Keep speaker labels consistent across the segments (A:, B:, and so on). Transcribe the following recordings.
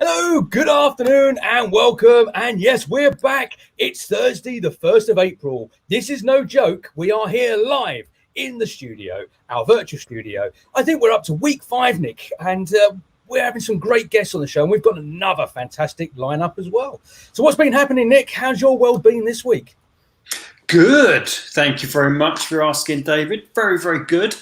A: Hello, good afternoon and welcome. And yes, we're back. It's Thursday, the 1st of April. This is no joke. We are here live in the studio, our virtual studio. I think we're up to week 5, Nick, and we're having some great guests on the show. And we've got another fantastic lineup as well. So what's been happening, Nick? How's your world been this week?
B: Good. Thank you very much for asking, David. Very, very good.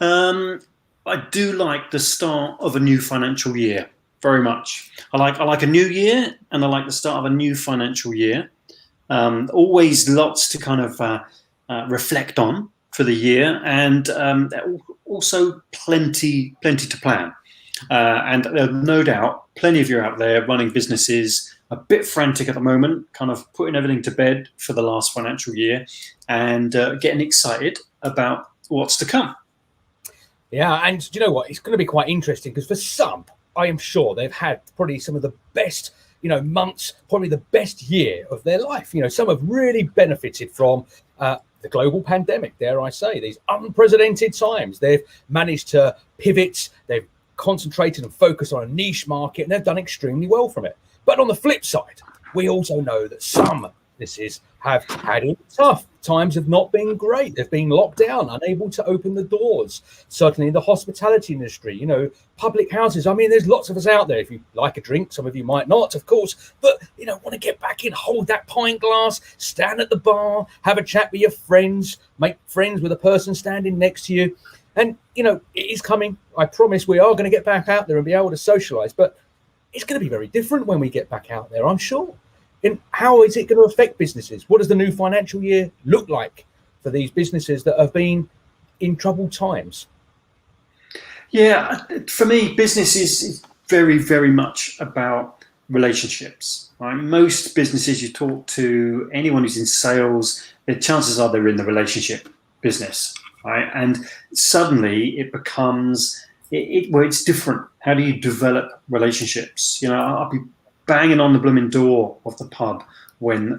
B: I do like the start of a new financial year. Very much. I like a new year, and I like the start of a new financial year. Always lots to kind of reflect on for the year, and also plenty to plan. And no doubt, plenty of you out there running businesses, a bit frantic at the moment, kind of putting everything to bed for the last financial year, and getting excited about what's to come.
A: Yeah, and do you know what? It's going to be quite interesting because for some, I am sure they've had probably some of the best, months, probably the best year of their life. Some have really benefited from the global pandemic, dare I say, these unprecedented times. They've managed to pivot, they've concentrated and focused on a niche market, and they've done extremely well from it. But on the flip side, we also know that some businesses have had it tough. Times have not been great. They've been locked down, unable to open the doors. Certainly in the hospitality industry, public houses. I mean, there's lots of us out there. If you like a drink, some of you might not, of course, but, want to get back in, hold that pint glass, stand at the bar, have a chat with your friends, make friends with a person standing next to you. And, it is coming. I promise we are going to get back out there and be able to socialize, but it's going to be very different when we get back out there, I'm sure. And how is it going to affect businesses? What does the new financial year look like for these businesses that have been in troubled times?
B: Yeah, for me, business is very, very much about relationships. Right? Most businesses, you talk to anyone who's in sales, the chances are they're in the relationship business. Right? And suddenly it becomes, it's different. How do you develop relationships? I'll be banging on the blooming door of the pub when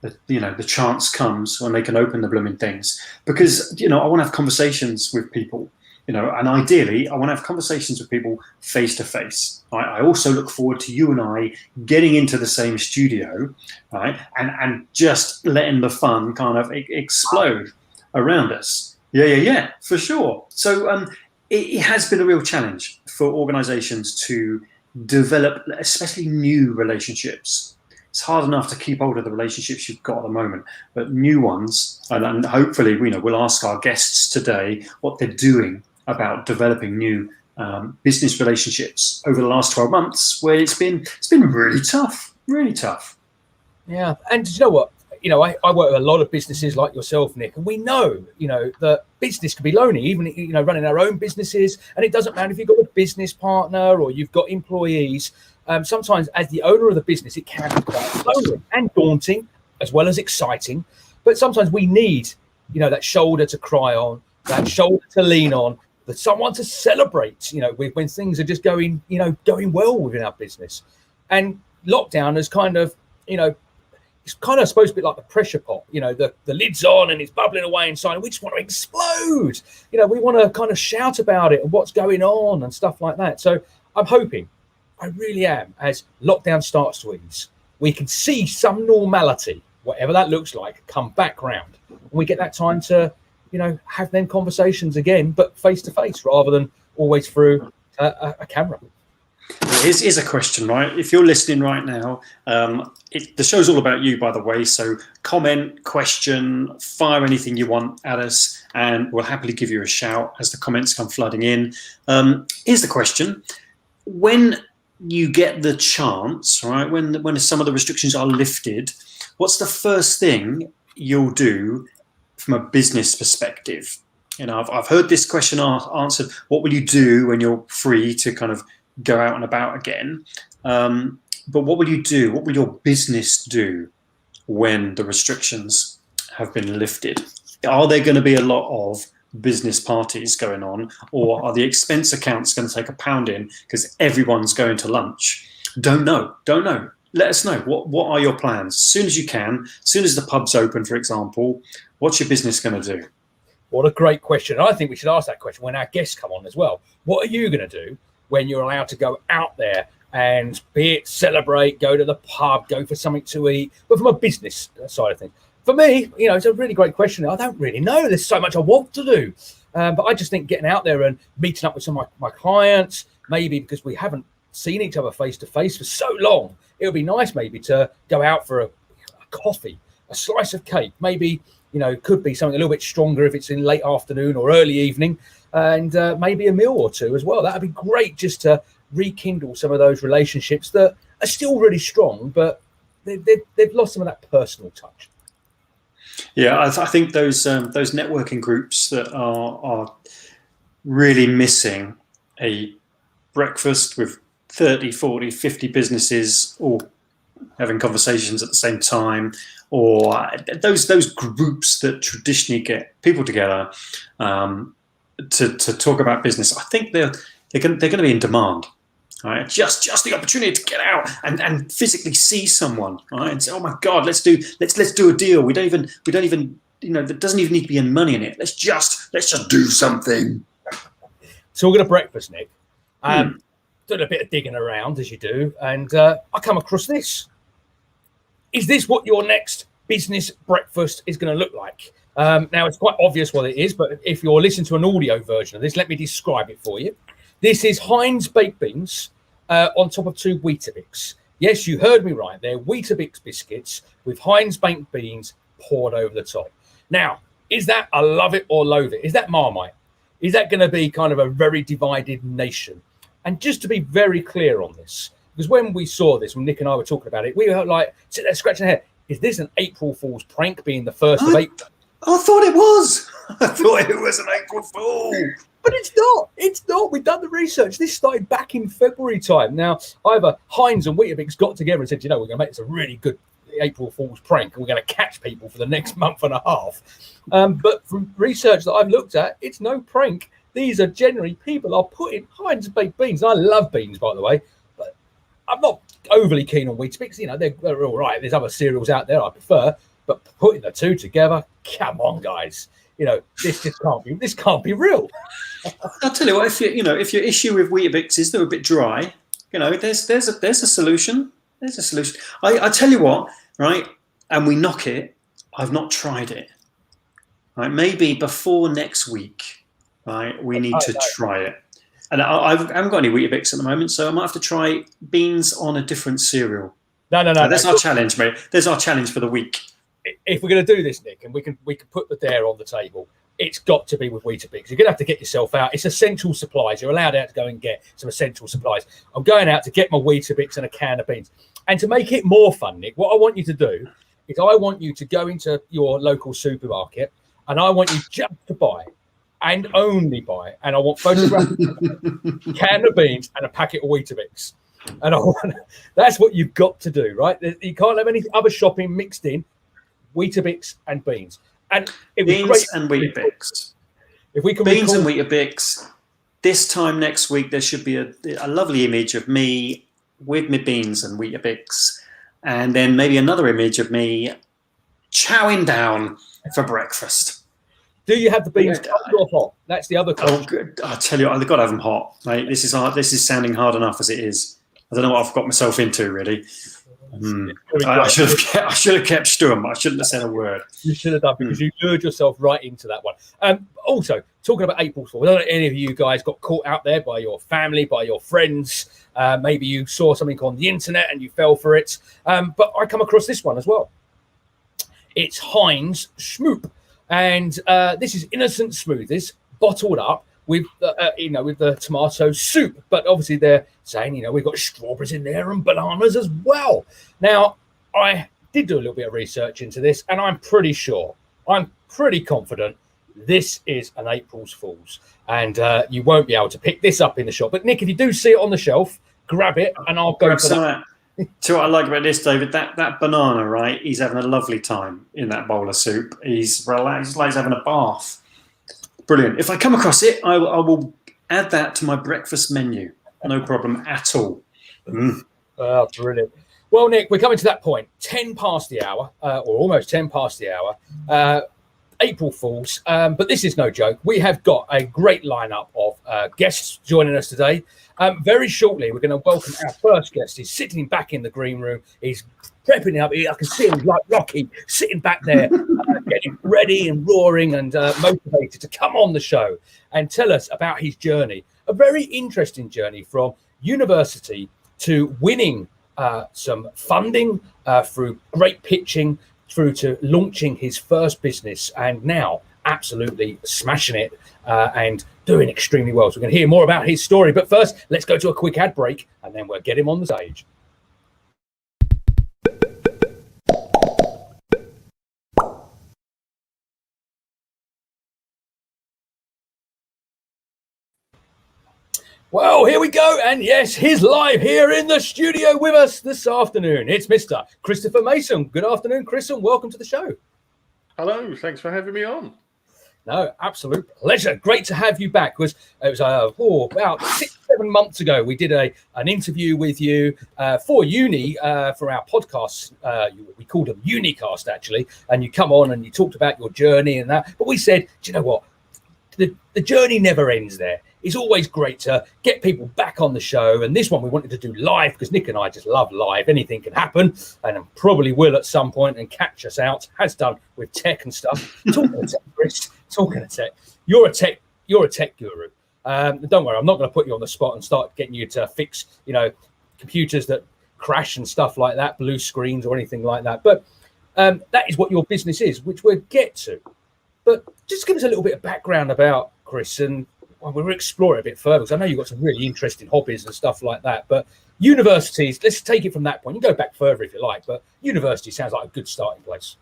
B: the chance comes when they can open the blooming things, because I want to have conversations with people, and ideally I want to have conversations with people face to face. I also look forward to you and I getting into the same studio, right, and just letting the fun kind of explode around us. Yeah, for sure. So it has been a real challenge for organizations to develop, especially new relationships. It's hard enough to keep hold of the relationships you've got at the moment, but new ones, and hopefully we'll ask our guests today what they're doing about developing new business relationships over the last 12 months, where it's been really tough.
A: Yeah, and you know what? I work with a lot of businesses like yourself, Nick, and we know, that business can be lonely, even, running our own businesses. And it doesn't matter if you've got a business partner or you've got employees. Sometimes as the owner of the business, it can be quite lonely and daunting as well as exciting. But sometimes we need, that shoulder to cry on, that shoulder to lean on, that someone to celebrate, when things are just going well within our business. And lockdown has kind of, it's kind of supposed to be like the pressure pot, the lid's on and it's bubbling away inside, and we just want to explode. We want to kind of shout about it and what's going on and stuff like that. So I'm hoping, I really am, as lockdown starts to ease, we can see some normality, whatever that looks like, come back round. And we get that time to, have them conversations again, but face to face rather than always through a camera.
B: Here's a question, right? If you're listening right now, the show's all about you, by the way. So comment, question, fire anything you want at us, and we'll happily give you a shout as the comments come flooding in. Here's the question. When you get the chance, right, when some of the restrictions are lifted, what's the first thing you'll do from a business perspective? I've heard this question answered. What will you do when you're free to kind of go out and about again? But what will you do? What will your business do when the restrictions have been lifted? Are there going to be a lot of business parties going on, or are the expense accounts going to take a pounding because everyone's going to lunch? Don't know. Let us know. What are your plans? As soon as you can, as soon as the pub's open, for example, what's your business going to do?
A: What a great question. I think we should ask that question when our guests come on as well. What are you going to do when you're allowed to go out there and be it celebrate, go to the pub, go for something to eat, but from a business side of things. For me, it's a really great question. I don't really know. There's so much I want to do. But I just think getting out there and meeting up with some of my clients, maybe because we haven't seen each other face to face for so long, it would be nice maybe to go out for a coffee, a slice of cake, maybe, could be something a little bit stronger if it's in late afternoon or early evening, and maybe a meal or two as well. That'd be great, just to rekindle some of those relationships that are still really strong, but they've lost some of that personal touch.
B: Yeah, I think those networking groups that are really missing a breakfast with 30, 40, 50 businesses all having conversations at the same time, or those groups that traditionally get people together to talk about business. I think they're going to be in demand. Right, just the opportunity to get out and physically see someone, right, and say, "Oh my God, let's do a deal." We don't even there doesn't even need to be any money in it. Let's just do something.
A: Talking of breakfast, Nick, doing a bit of digging around as you do, and I come across this. Is this what your next business breakfast is going to look like? Now it's quite obvious what it is, but if you're listening to an audio version of this, let me describe it for you. This is Heinz baked beans on top of 2 Weetabix. Yes, you heard me right. They're Weetabix biscuits with Heinz baked beans poured over the top. Now, is that a love it or loathe it? Is that Marmite? Is that going to be kind of a very divided nation? And just to be very clear on this, because when we saw this, when Nick and I were talking about it, we were like, sitting there scratching our head. Is this an April Fool's prank, being the 1st of April?
B: I thought it was. I thought it was an April Fool.
A: But it's not. It's not. We've done the research. This started back in February time. Now, either Heinz and Weetabix got together and said, we're going to make this a really good April Fool's prank, and we're going to catch people for the next month and a half. But from research that I've looked at, it's no prank. These are generally people are putting Heinz baked beans. I love beans, by the way, but I'm not overly keen on Weetabix. They're all right. There's other cereals out there I prefer, but putting the two together, come on, guys. This just can't be. This can't be real.
B: I'll tell you what. If your issue with Weetabix is they're a bit dry, there's a solution. There's a solution. I tell you what, right? And we knock it. I've not tried it. Right? Maybe before next week, right? We need to try it. And I haven't got any Weetabix at the moment, so I might have to try beans on a different cereal.
A: No.
B: That's our challenge, mate. There's our challenge for the week.
A: If we're going to do this, Nick, and we can put the dare on the table, it's got to be with Weetabix. You're going to have to get yourself out. It's essential supplies. You're allowed out to go and get some essential supplies. I'm going out to get my Weetabix and a can of beans. And to make it more fun, Nick, what I want you to do is I want you to go into your local supermarket, and I want you just to buy and only buy, and I want photographs, a can of beans and a packet of Weetabix. And that's what you've got to do, right? You can't have any other shopping mixed in. Weetabix and beans. And
B: beans and Weetabix.
A: If we can
B: beans and Weetabix. This time next week, there should be a lovely image of me with my beans and Weetabix, and then maybe another image of me chowing down for breakfast.
A: Do you have the beans cold or hot? That's the other question.
B: Oh, good. I tell you, I've got to have them hot. Mate, this is hard. This is sounding hard enough as it is. I don't know what I've got myself into, really. I should have kept stum. I shouldn't have said a word.
A: You should have done, because you lured yourself right into that one. Also, talking about April Fool, I don't know if any of you guys got caught out there by your family, by your friends. Maybe you saw something on the internet and you fell for it. But I come across this one as well. It's Heinz Schmoop, and this is innocent smoothies bottled up with the tomato soup, but obviously they're saying we've got strawberries in there and bananas as well. Now, I did do a little bit of research into this, and I'm pretty confident this is an April's Fool's, and you won't be able to pick this up in the shop. But Nick, if you do see it on the shelf, grab it, and I'll go for that.
B: See what I like about this, David? That banana, right? He's having a lovely time in that bowl of soup. He's relaxed, like he's having a bath. Brilliant. If I come across it, I will add that to my breakfast menu. No problem at all.
A: Oh, brilliant. Well, Nick, we're coming to that point. 10 past the hour, or almost 10 past the hour. April Fools. But this is no joke. We have got a great lineup of guests joining us today. Very shortly, we're going to welcome our first guest. He's sitting back in the green room. He's prepping up. I can see him like Rocky sitting back there, getting ready and roaring and motivated to come on the show and tell us about his journey. A very interesting journey from university to winning some funding through great pitching, through to launching his first business, and now absolutely smashing it and doing extremely well. So we're going to hear more about his story. But first, let's go to a quick ad break, and then we'll get him on the stage. Well, here we go. And yes, he's live here in the studio with us this afternoon. It's Mr. Christopher Mason. Good afternoon, Chris, and welcome to the show.
C: Hello. Thanks for having me on.
A: No, absolute pleasure. Great to have you back. It was about 6-7 months ago. We did an interview with you for Uni for our podcast. We called them Unicast, actually. And you come on and you talked about your journey and that. But we said, do you know what? The journey never ends there. It's always great to get people back on the show. And this one we wanted to do live because Nick and I just love live. Anything can happen, and probably will at some point and catch us out. Has done with tech and stuff. Talking of tech, Chris. Talking of tech. You're a tech guru. Don't worry, I'm not going to put you on the spot and start getting you to fix, computers that crash and stuff like that, blue screens or anything like that. But that is what your business is, which we'll get to. But just give us a little bit of background about Chris, and we'll explore it a bit further, because I know you've got some really interesting hobbies and stuff like that. But universities, let's take it from that point. You can go back further if you like, but university sounds like a good starting place.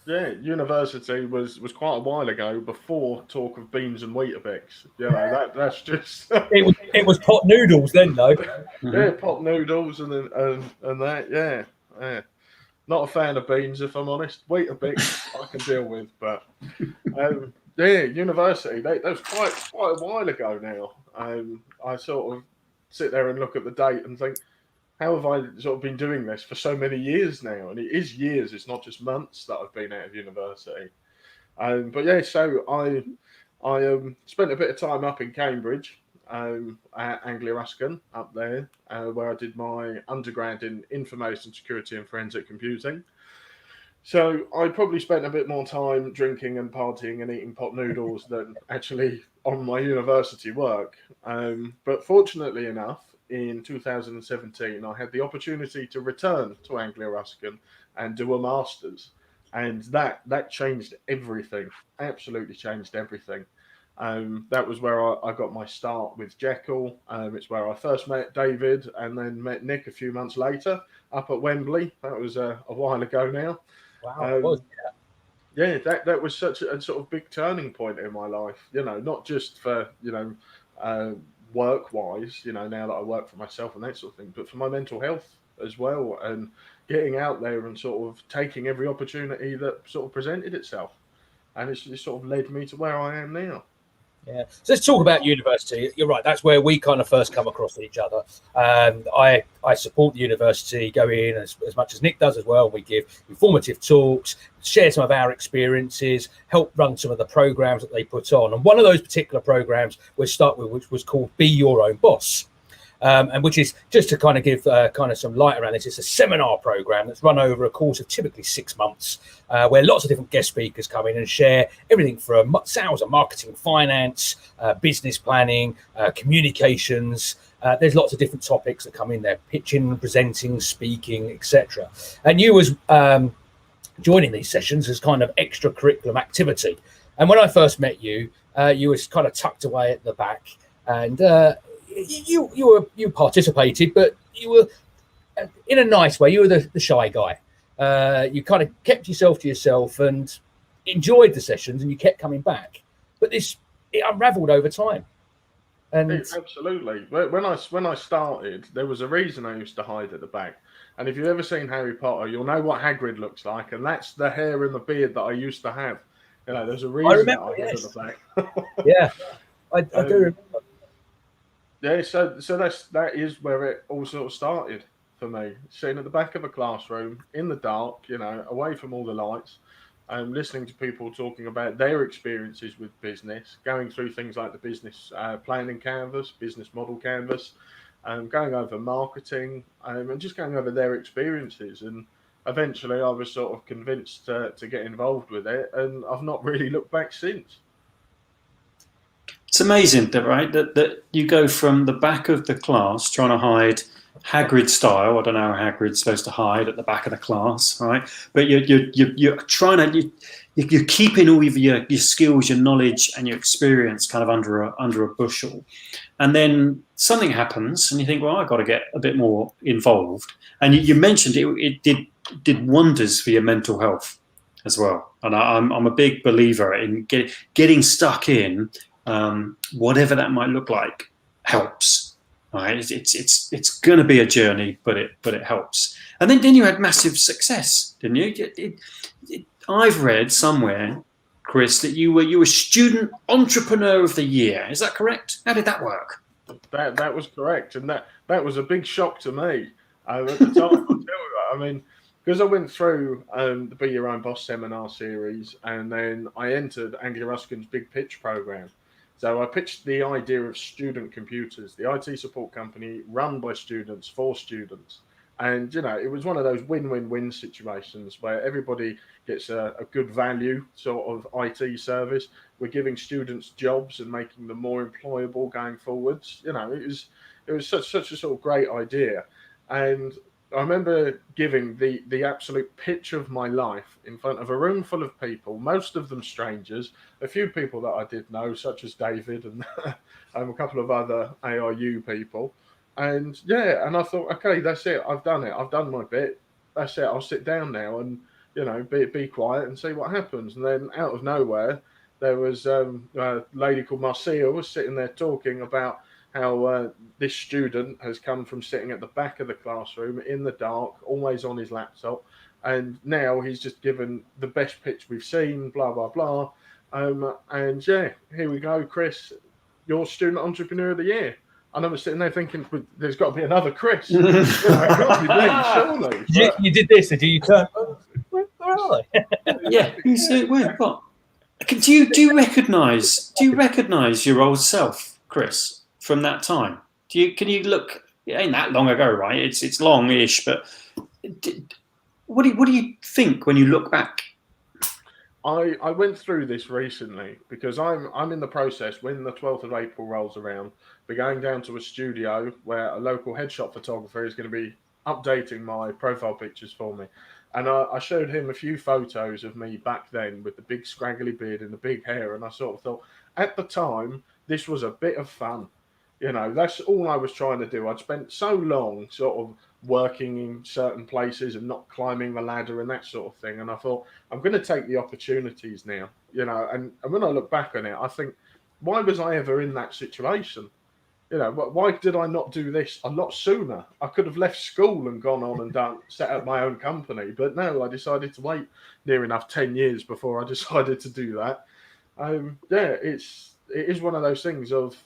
C: Yeah, university was quite a while ago, before talk of beans and Weetabix. That's just
A: it was pot noodles then, though.
C: Yeah, pot noodles and that. Yeah. Not a fan of beans, if I'm honest. Weetabix I can deal with, but university. That was quite a while ago now. I sort of sit there and look at the date and think, how have I sort of been doing this for so many years now? And it is years. It's not just months that I've been out of university. But yeah, so I spent a bit of time up in Cambridge, at Anglia Ruskin up there, where I did my undergrad in information security and forensic computing. So I probably spent a bit more time drinking and partying and eating pot noodles than actually on my university work. But fortunately enough, in 2017, I had the opportunity to return to Anglia Ruskin and do a master's. And that changed everything, absolutely changed everything. That was where I got my start with Jeccl. It's where I first met David and then met Nick a few months later up at Wembley. That was a while ago now.
A: Wow.
C: Yeah, that was such a sort of big turning point in my life, not just for, work-wise, now that I work for myself and that sort of thing, but for my mental health as well, and getting out there and sort of taking every opportunity that sort of presented itself. And it's sort of led me to where I am now.
A: Yeah. So let's talk about university. You're right. That's where we kind of first come across each other. I support the university, go in as much as Nick does as well. We give informative talks, share some of our experiences, help run some of the programs that they put on. And one of those particular programs we'll start with, which was called Be Your Own Boss. And which is, just to kind of give kind of some light around this, it's a seminar program that's run over a course of typically 6 months, where lots of different guest speakers come in and share everything from sales and marketing, finance, business planning, communications. There's lots of different topics that come in there: pitching, presenting, speaking, etc. And you was joining these sessions as kind of extracurriculum activity. And when I first met you, you was kind of tucked away at the back, and you participated, but you were in a nice way. You were the shy guy. You kind of kept yourself to yourself and enjoyed the sessions, and you kept coming back. But it unravelled over time. And
C: absolutely. When I started, there was a reason I used to hide at the back. And if you've ever seen Harry Potter, you'll know what Hagrid looks like, and that's the hair and the beard that I used to have. There's a reason I remember, that I hid at the back.
A: Yeah, I do remember.
C: Yeah, so that is where it all sort of started for me. Sitting at the back of a classroom in the dark, away from all the lights, listening to people talking about their experiences with business, going through things like the business planning canvas, business model canvas, going over marketing, and just going over their experiences. And eventually, I was sort of convinced to get involved with it, and I've not really looked back since.
B: It's amazing, right? That you go from the back of the class trying to hide Hagrid style. I don't know how Hagrid's supposed to hide at the back of the class, right? But you're trying to you're keeping all of your skills, your knowledge, and your experience kind of under a bushel, and then something happens, and you think, well, I've got to get a bit more involved. And you mentioned it did wonders for your mental health as well. And I'm a big believer in getting stuck in. Whatever that might look like helps. Right? It's going to be a journey, but it helps. And then you had massive success, didn't you? I've read somewhere, Chris, that you were Student Entrepreneur of the Year. Is that correct? How did that work?
C: That was correct, and that was a big shock to me at the time. I mean, because I went through the Be Your Own Boss seminar series, and then I entered Anglia Ruskin's Big Pitch program. So I pitched the idea of Student Computers, the IT support company run by students for students. And, it was one of those win-win-win situations where everybody gets a good value sort of IT service. We're giving students jobs and making them more employable going forwards. It was such a sort of great idea. And I remember giving the absolute pitch of my life in front of a room full of people, most of them strangers, a few people that I did know, such as David and a couple of other ARU people. And and I thought, okay, that's it. I've done it. I've done my bit. That's it. I'll sit down now and, be quiet and see what happens. And then out of nowhere, there was a lady called Marcia was sitting there talking about how this student has come from sitting at the back of the classroom in the dark, always on his laptop, and now he's just given the best pitch we've seen, blah, blah, blah. And here we go, Chris, you're Student Entrepreneur of the Year. And I was sitting there thinking, there's got to be another Chris. It can't be me, surely.
A: You did this, did you turn? Where are they?
B: Yeah, you said, what? Do you recognise your old self, Chris, from that time? Can you look? It ain't that long ago, right? It's long-ish, but what do you think when you look back?
C: I went through this recently because I'm in the process when the 12th of April rolls around. We're going down to a studio where a local headshot photographer is going to be updating my profile pictures for me. And I showed him a few photos of me back then with the big scraggly beard and the big hair. And I sort of thought, at the time, this was a bit of fun. That's all I was trying to do. I'd spent so long sort of working in certain places and not climbing the ladder and that sort of thing. And I thought, I'm going to take the opportunities now, and when I look back on it, I think, why was I ever in that situation? Why did I not do this a lot sooner? I could have left school and gone on and set up my own company. But no, I decided to wait near enough 10 years before I decided to do that. It is one of those things of,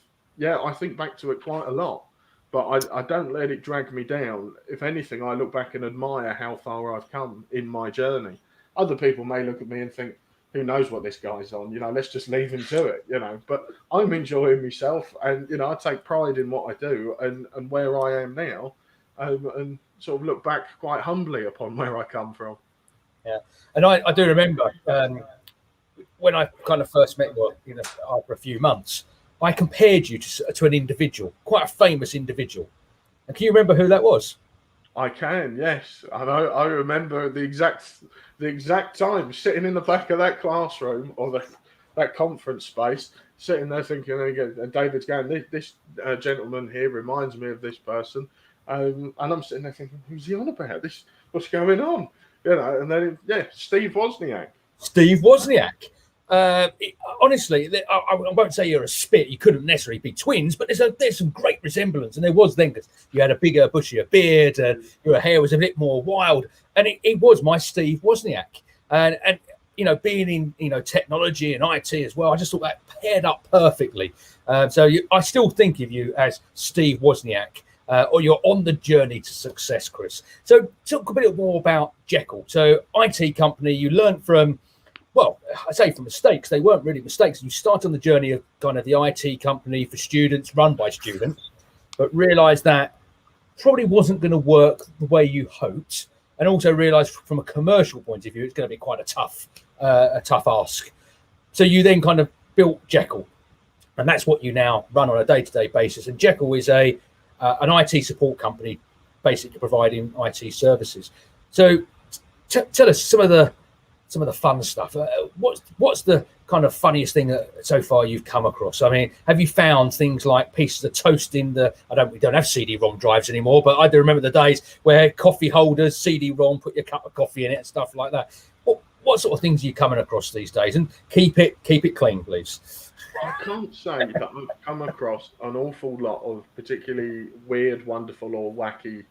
C: I think back to it quite a lot, but I don't let it drag me down. If anything, I look back and admire how far I've come in my journey. Other people may look at me and think, who knows what this guy's on, let's just leave him to it, but I'm enjoying myself and, I take pride in what I do and where I am now and sort of look back quite humbly upon where I come from.
A: Yeah. And I do remember when I kind of first met you, after a few months, I compared you to an individual, quite a famous individual. And can you remember who that was?
C: I can, yes. And I remember the exact time sitting in the back of that classroom or that conference space, sitting there thinking, and David's going, this gentleman here reminds me of this person. And I'm sitting there thinking, who's he on about? What's going on? And then, Steve Wozniak.
A: Steve Wozniak. Honestly, I won't say you're a spit. You couldn't necessarily be twins, but there's some great resemblance, and there was then because you had a bigger, bushier beard, and your hair was a bit more wild, and it was my Steve Wozniak, and being in technology and IT as well, I just thought that paired up perfectly. I still think of you as Steve Wozniak, or you're on the journey to success, Chris. So talk a bit more about Jeccl. So IT company, you learned from well, I say for mistakes, they weren't really mistakes. You start on the journey of kind of the IT company for students, run by students, but realised that probably wasn't going to work the way you hoped, and also realised from a commercial point of view, it's going to be quite a tough ask. So you then kind of built Jeccl, and that's what you now run on a day-to-day basis. And Jeccl is an IT support company, basically providing IT services. So tell us some of the fun stuff. What's the kind of funniest thing that so far you've come across? I mean, have you found things like pieces of toast in the? We don't have CD-ROM drives anymore, but I do remember the days where coffee holders, CD-ROM, put your cup of coffee in it, and stuff like that. What sort of things are you coming across these days? And keep it clean, please.
C: I can't say that I've come across an awful lot of particularly weird, wonderful, or wacky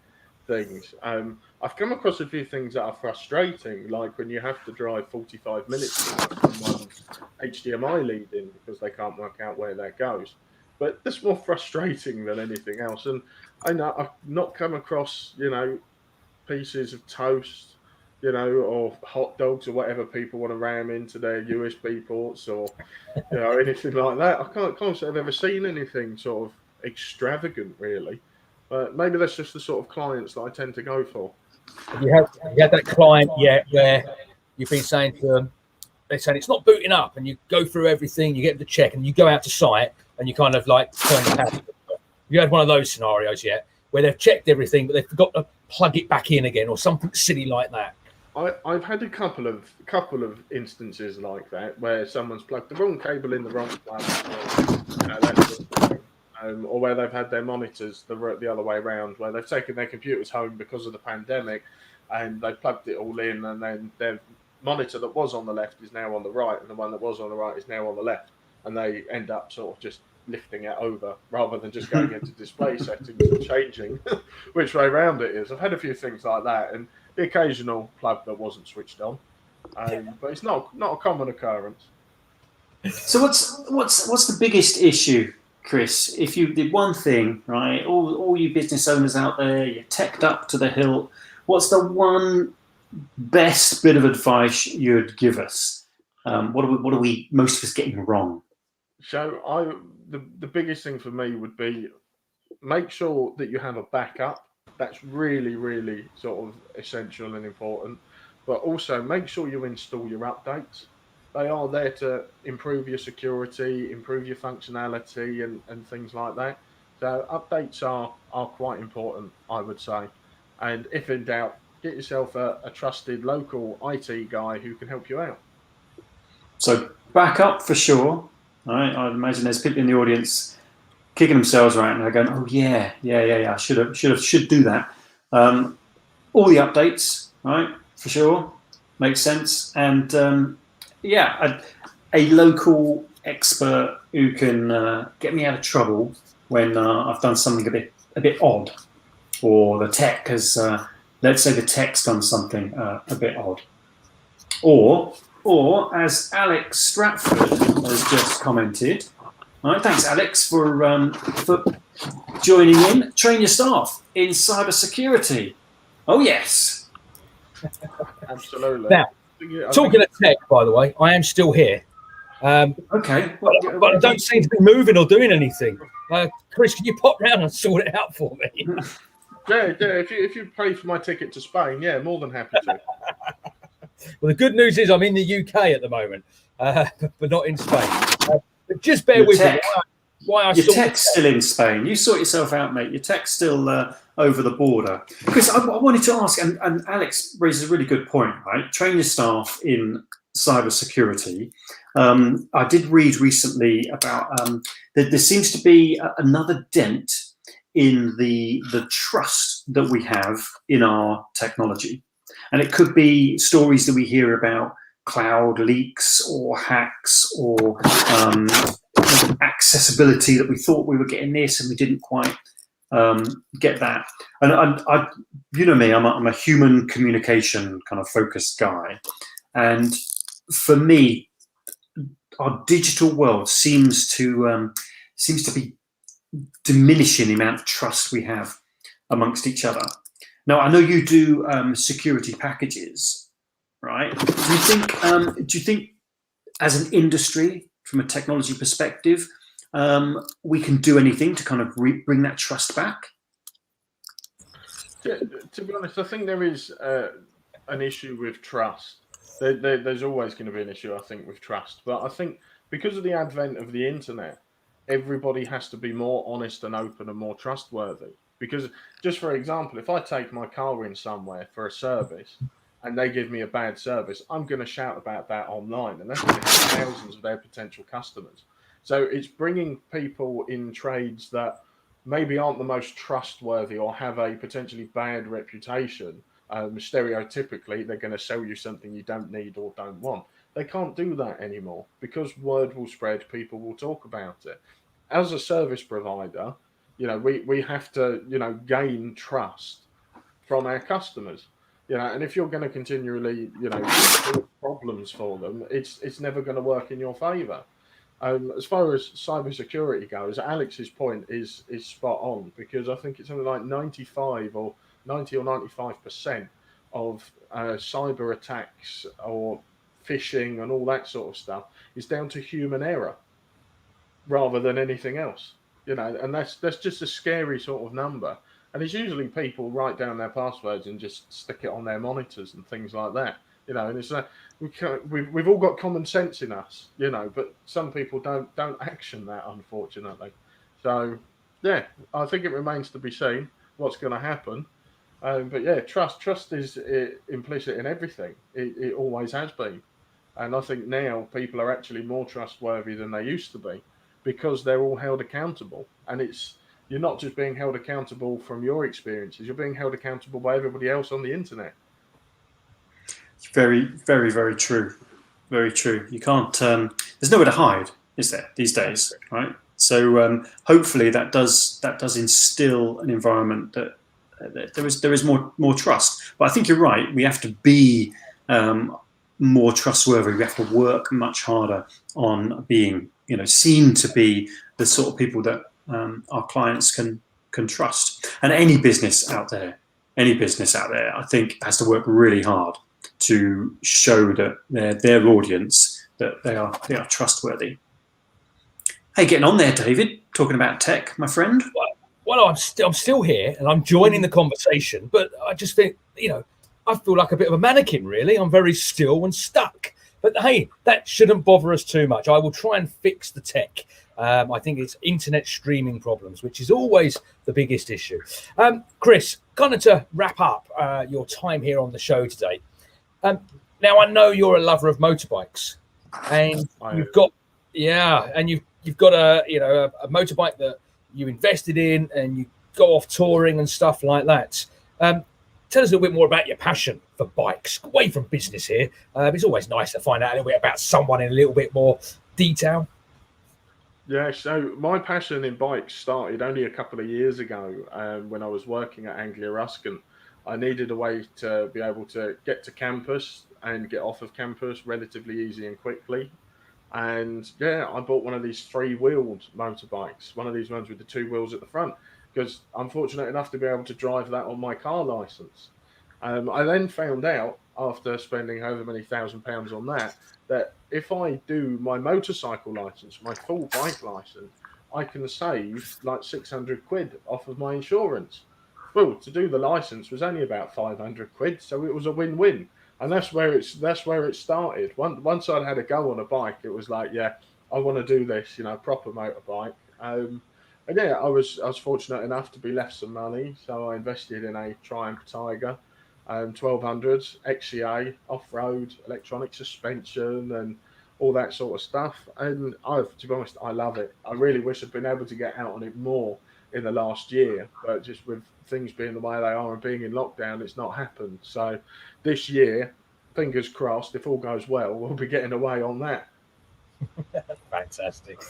C: things. I've come across a few things that are frustrating, like when you have to drive 45 minutes to have someone's HDMI lead in because they can't work out where that goes. But that's more frustrating than anything else. And I know I've not come across, pieces of toast, or hot dogs or whatever people want to ram into their USB ports or, anything like that. I can't say I've ever seen anything sort of extravagant, really. But maybe that's just the sort of clients that I tend to go for.
A: Have you had that client yet where you've been saying to them, they're saying it's not booting up, and you go through everything, you get the check, and you go out to site and you kind of like turn the pad? Have you had one of those scenarios yet where they've checked everything but they've forgot to plug it back in again or something silly like that?
C: I've had a couple of instances like that where someone's plugged the wrong cable in the wrong plug, or where they've had their monitors the other way around, where they've taken their computers home because of the pandemic, and they've plugged it all in, and then their monitor that was on the left is now on the right, and the one that was on the right is now on the left, and they end up sort of just lifting it over rather than just going into display settings and changing which way round it is. I've had a few things like that, and the occasional plug that wasn't switched on, but it's not a common occurrence.
B: So what's the biggest issue, Chris? If you did one thing, right, all you business owners out there, you're teched up to the hilt, what's the one best bit of advice you'd give us? What are we most of us getting wrong?
C: So the biggest thing for me would be make sure that you have a backup. That's really, really sort of essential and important. But also make sure you install your updates. They are there to improve your security, improve your functionality, and things like that. So updates are quite important, I would say. And if in doubt, get yourself a trusted local IT guy who can help you out.
B: So backup for sure. All right, I'd imagine there's people in the audience kicking themselves right now, going, "Oh yeah, I should do that." All the updates, right, for sure, makes sense. And a local expert who can get me out of trouble when I've done something a bit odd, or the tech has, let's say, the tech's done something a bit odd, or as Alex Stratford has just commented. All right, thanks, Alex, for joining in. Train your staff in cybersecurity. Oh, yes.
C: Absolutely.
A: Now, talking of tech, by the way, I am still here.
B: Okay.
A: But I don't seem to be moving or doing anything. Chris, can you pop round and sort it out for me?
C: Yeah. If you pay for my ticket to Spain, yeah, more than happy to.
A: Well, the good news is I'm in the UK at the moment, but not in Spain. But just bear with me. Your
B: tech's still in Spain. You sort yourself out, mate. Your tech's still over the border. Chris, I wanted to ask, and Alex raises a really good point, right? Train your staff in cybersecurity. I did read recently about that there seems to be another dent in the trust that we have in our technology. And it could be stories that we hear about cloud leaks or hacks or accessibility, that we thought we were getting this and we didn't quite get that. And I you know me, I'm a human communication kind of focused guy. And for me, our digital world seems to be diminishing the amount of trust we have amongst each other. Now, I know you do security packages, right? Do you think as an industry, from a technology perspective, we can do anything to kind of bring that trust back?
C: To be honest, I think there is an issue with trust. There's always going to be an issue, I think, with trust. But I think because of the advent of the internet, everybody has to be more honest and open and more trustworthy. Because, just for example, if I take my car in somewhere for a service and they give me a bad service, I'm going to shout about that online, and that's going to hit thousands of their potential customers. So it's bringing people in trades that maybe aren't the most trustworthy or have a potentially bad reputation. Stereotypically, they're going to sell you something you don't need or don't want. They can't do that anymore because word will spread, people will talk about it. As a service provider, we have to, gain trust from our customers. And if you're going to continually, cause problems for them, it's never going to work in your favour. As far as cybersecurity goes, Alex's point is spot on, because I think it's something like 95% of cyber attacks or phishing and all that sort of stuff is down to human error rather than anything else. And that's just a scary sort of number. And it's usually people write down their passwords and just stick it on their monitors and things like that. And it's we've all got common sense in us, but some people don't action that, unfortunately. So yeah, I think it remains to be seen what's going to happen. But yeah, trust is implicit in everything. It always has been, and I think now people are actually more trustworthy than they used to be because they're all held accountable, and you're not just being held accountable from your experiences; you're being held accountable by everybody else on the internet.
B: Very, very, very true. Very true. You can't. There's nowhere to hide, is there, these days, right? So hopefully that does instill an environment that there is more trust. But I think you're right. We have to be more trustworthy. We have to work much harder on being, seen to be the sort of people that our clients can trust. And any business out there, I think, has to work really hard to show that their audience that they are trustworthy. Hey, getting on there, David, talking about tech, my friend.
A: Well, I'm still here and I'm joining the conversation, but I just think, I feel like a bit of a mannequin, really. I'm very still and stuck. But hey, that shouldn't bother us too much. I will try and fix the tech. I think it's internet streaming problems, which is always the biggest issue. Chris, kind of to wrap up your time here on the show today. Now I know you're a lover of motorbikes, and you've got a motorbike that you invested in, and you go off touring and stuff like that. Tell us a little bit more about your passion for bikes, away from business here. It's always nice to find out a little bit about someone in a little bit more detail.
C: Yeah, so my passion in bikes started only a couple of years ago when I was working at Anglia Ruskin. I needed a way to be able to get to campus and get off of campus relatively easy and quickly. And yeah, I bought one of these three-wheeled motorbikes, one of these ones with the two wheels at the front, because I'm fortunate enough to be able to drive that on my car license. I then found out, after spending however many £1,000 on that if I do my motorcycle license, my full bike license, I can save like 600 quid off of my insurance. Well, to do the license was only about 500 quid, so it was a win-win. And that's where it started. Once I'd had a go on a bike, it was like, yeah, I want to do this, proper motorbike. And yeah, I was fortunate enough to be left some money, so I invested in a Triumph Tiger, 1200s, XCA, off-road, electronic suspension, and all that sort of stuff. And to be honest, I love it. I really wish I'd been able to get out on it more in the last year, but just with things being the way they are and being in lockdown, it's not happened. So this year, fingers crossed, if all goes well, we'll be getting away on that.
A: Fantastic.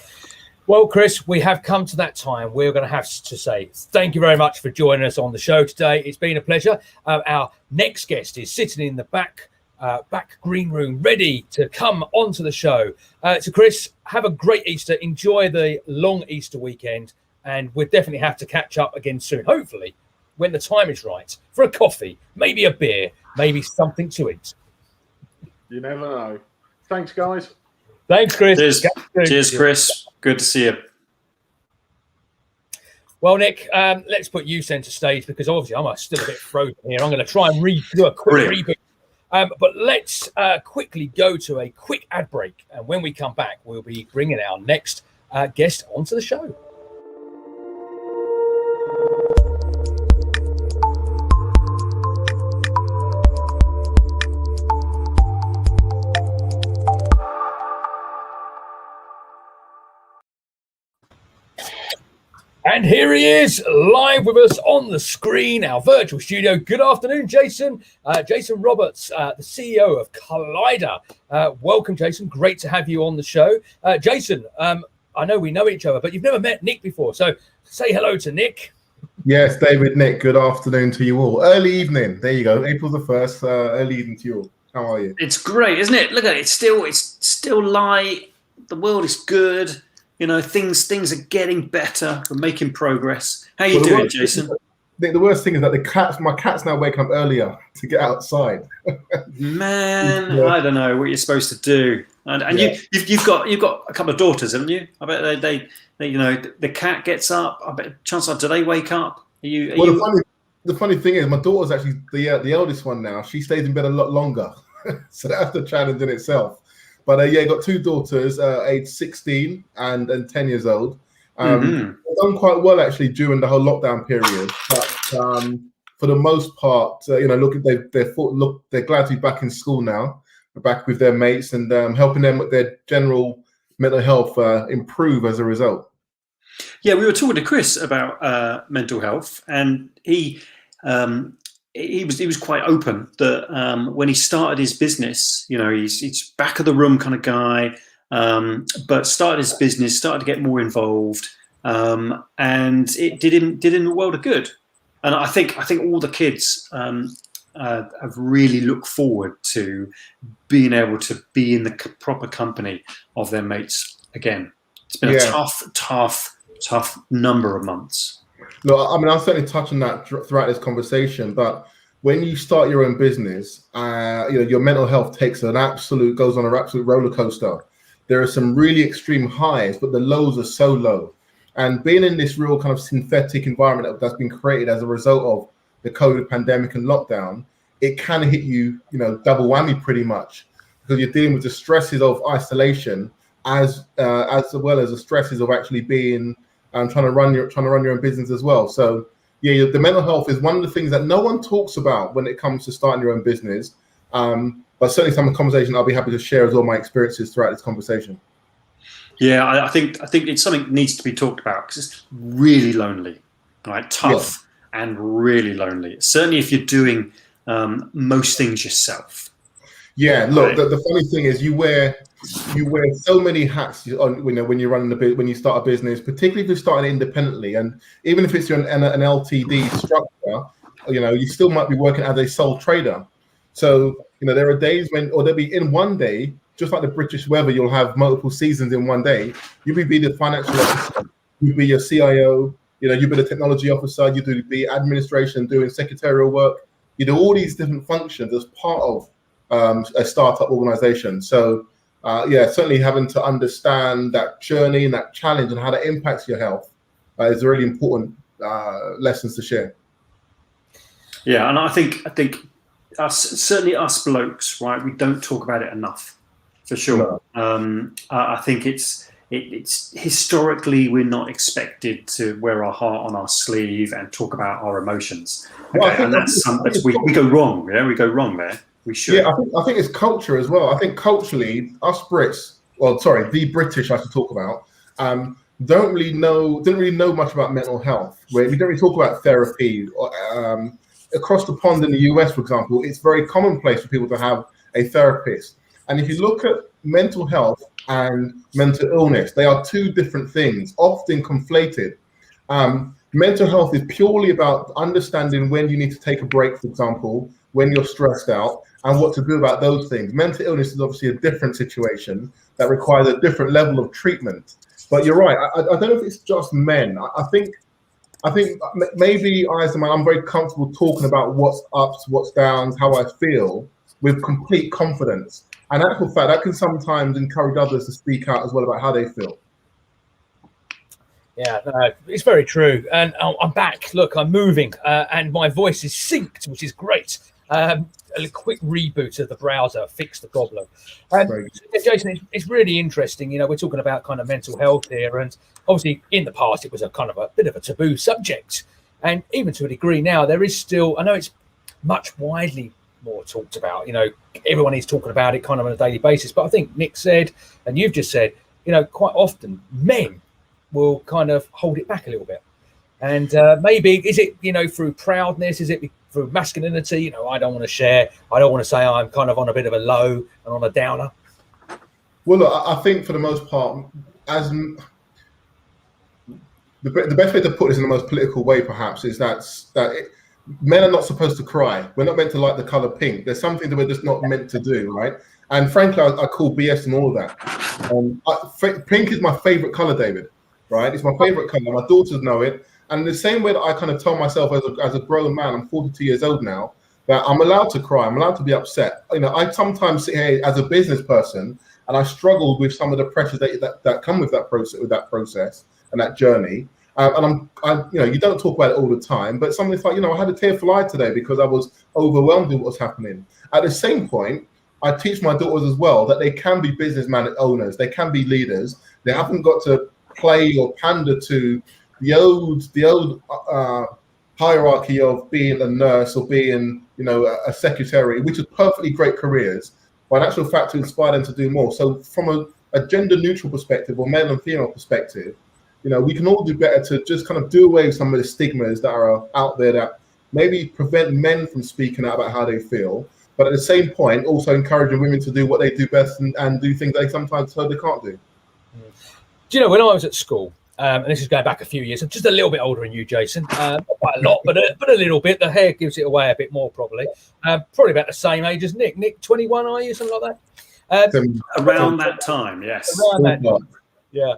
A: Well, Chris, we have come to that time. We're going to have to say thank you very much for joining us on the show today. It's been a pleasure. Our next guest is sitting in the back green room, ready to come onto the show. So, Chris, have a great Easter. Enjoy the long Easter weekend. And we'll definitely have to catch up again soon, hopefully, when the time is right, for a coffee, maybe a beer, maybe something to eat.
C: You never know. Thanks, guys.
A: Thanks, Chris.
B: Cheers, Chris. Good to see you.
A: Well, Nick, let's put you centre stage because obviously I'm still a bit frozen here. I'm going to try and do a quick reboot. But let's quickly go to a quick ad break. And when we come back, we'll be bringing our next guest onto the show. And here he is, live with us on the screen, our virtual studio. Good afternoon, Jason. Jason Roberts, the CEO of Kaleida. Welcome, Jason. Great to have you on the show. Jason, I know we know each other, but you've never met Nick before. So say hello to Nick.
D: Yes, David, Nick, good afternoon to you all. Early evening. There you go. April the 1st, early evening to you all. How are you? It's
B: great, isn't it? Look at it. It's still light. The world is good. You know, things are getting better. We're making progress. How you doing, Jason?
D: The worst thing is that my cat's now waking up earlier to get outside.
B: Man, I don't know what you're supposed to do. And you've got a couple of daughters, haven't you? I bet they you know, the cat gets up. I bet chances are, do they wake up?
D: The funny thing is, my daughter's actually the eldest one now. She stays in bed a lot longer, so that's the challenge in itself. But got two daughters, aged 16 and 10 years old. They've done quite well actually during the whole lockdown period. But for the most part, look, they're glad to be back in school now. They're back with their mates and helping them with their general mental health improve as a result.
B: Yeah, we were talking to Chris about mental health, and he was quite open that when he started his business, you know, he's back of the room kind of guy, but started his business, started to get more involved, and it did him a world of good. And I think all the kids have really looked forward to being able to be in the proper company of their mates again. It's been a tough number of months.
D: Look, I mean, I'll certainly touch on that throughout this conversation, but when you start your own business, your mental health goes on an absolute roller coaster. There are some really extreme highs, but the lows are so low. And being in this real kind of synthetic environment that's been created as a result of the COVID pandemic and lockdown, it can hit you, double whammy pretty much, because you're dealing with the stresses of isolation as well as the stresses of actually being trying to run your own business as well. So the mental health is one of the things that no one talks about when it comes to starting your own business. But certainly some conversation I'll be happy to share as well my experiences throughout this conversation.
B: Yeah, I think it's something that needs to be talked about because it's really lonely, right? Tough and really lonely. Certainly if you're doing most things yourself.
D: Yeah, look, the funny thing is you wear so many hats on when you're running when you start a business, particularly if you're starting independently, and even if it's an LTD structure, you still might be working as a sole trader. So there are days there'll be in one day, just like the British weather, you'll have multiple seasons in one day. You will be the financial officer, you'll be your CIO, you'll be the technology officer, you do the administration, doing secretarial work. You do all these different functions as part of a startup organization. So certainly having to understand that journey and that challenge and how that impacts your health is a really important lessons to share.
B: Yeah, and I think certainly us blokes, right? We don't talk about it enough, for sure. No. I think it's historically we're not expected to wear our heart on our sleeve and talk about our emotions. Okay, and we go wrong. Yeah, we go wrong there. We should.
D: Yeah, I think it's culture as well. I think culturally, us Brits, the British I should talk about, didn't really know much about mental health. Where we don't really talk about therapy. Across the pond in the US, for example, it's very commonplace for people to have a therapist. And if you look at mental health and mental illness, they are two different things, often conflated. Mental health is purely about understanding when you need to take a break, for example, when you're stressed out, and what to do about those things. Mental illness is obviously a different situation that requires a different level of treatment. But you're right. I don't know if it's just men. I think maybe as a man, I'm very comfortable talking about what's ups, what's downs, how I feel with complete confidence. And in actual fact, that can sometimes encourage others to speak out as well about how they feel.
A: Yeah, no, it's very true. And I'm back. Look, I'm moving, and my voice is synced, which is great. A quick reboot of the browser fixed the problem. Jason, it's really interesting. You know, we're talking about kind of mental health here, and obviously in the past it was a kind of a bit of a taboo subject, and even to a degree now there is still. I know it's much widely more talked about. You know, everyone is talking about it kind of on a daily basis. But I think Nick said, and you've just said, you know, quite often men will kind of hold it back a little bit. And maybe, is it, you know, through proudness? Is it through masculinity? You know, I don't want to share. I don't want to say I'm kind of on a bit of a low and on a downer.
D: Well, look, I think for the most part, as the best way to put this in the most political way, perhaps, is men are not supposed to cry. We're not meant to like the color pink. There's something that we're just not meant to do, right? And frankly, I call BS and all of that. Pink is my favorite color, David. Right, it's my favorite color. My daughters know it, and in the same way that I kind of tell myself as a grown man, I'm 42 years old now, that I'm allowed to cry, I'm allowed to be upset. You know, I sometimes sit here as a business person, and I struggled with some of the pressures that come with that process and that journey. And you know, you don't talk about it all the time, but something like, you know, I had a tearful eye today because I was overwhelmed with what's happening. At the same point, I teach my daughters as well that they can be businessman owners, they can be leaders. They haven't got to play or pander to the old hierarchy of being a nurse or being, you know, a secretary, which is perfectly great careers, but in actual fact to inspire them to do more. So from a gender neutral perspective or male and female perspective, you know, we can all do better to just kind of do away with some of the stigmas that are out there that maybe prevent men from speaking out about how they feel, but at the same point also encouraging women to do what they do best and do things they sometimes so they can't do.
A: Do you know, when I was at school, and this is going back a few years, I'm just a little bit older than you, Jason, not quite a lot, but a little bit. The hair gives it away a bit more, probably. Probably about the same age as Nick. Nick, 21, are you? Something like that?
B: Around that time, yes.
A: Around that time. Yeah.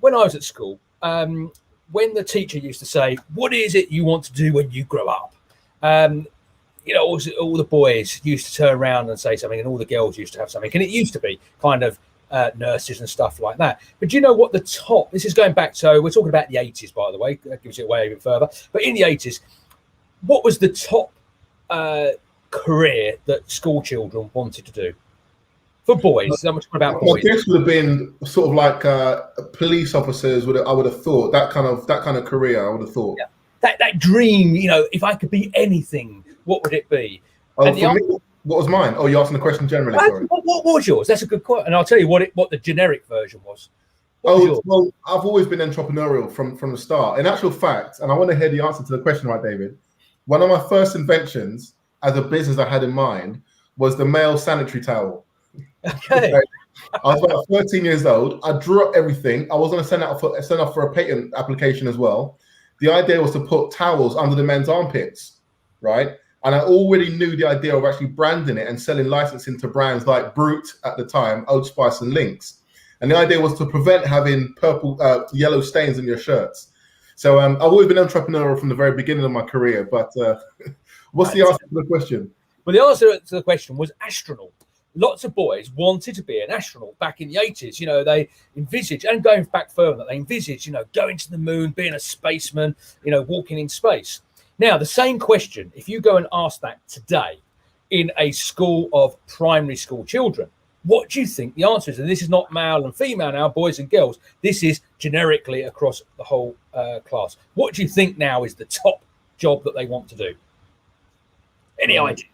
A: When I was at school, when the teacher used to say, what is it you want to do when you grow up? You know, all the boys used to turn around and say something, and all the girls used to have something. And it used to be kind of nurses and stuff like that. But do you know what the top, this is going back, so we're talking about the 80s, by the way, that gives it away even further. But in the 80s, what was the top career that school children wanted to do? For boys, I'm talking about boys.
D: This would have been sort of like police officers. I would have thought that kind of career. I would have thought.
A: Yeah. That dream, you know, if I could be anything, what would it be?
D: Oh, for me, what was mine? Oh, you're asking the question generally. Sorry.
A: What was yours? That's a good question, and I'll tell you what the generic version was.
D: Well, I've always been entrepreneurial from the start. In actual fact, and I want to hear the answer to the question, right, David? One of my first inventions as a business I had in mind was the male sanitary towel.
A: Okay.
D: I was about 13 years old. I drew up everything. I was going to send off for a patent application as well. The idea was to put towels under the men's armpits, right? And I already knew the idea of actually branding it and selling licensing to brands like Brute at the time, Old Spice and Lynx. And the idea was to prevent having yellow stains in your shirts. So I've always been entrepreneurial from the very beginning of my career. But what's the answer to the question?
A: Well, the answer to the question was astronaut. Lots of boys wanted to be an astronaut back in the 80s. You know, they envisaged, and going back further, they envisaged, you know, going to the moon, being a spaceman, you know, walking in space. Now, the same question, if you go and ask that today in a school of primary school children, what do you think the answer is? And this is not male and female now, boys and girls. This is generically across the whole class. What do you think now is the top job that they want to do? Any ideas?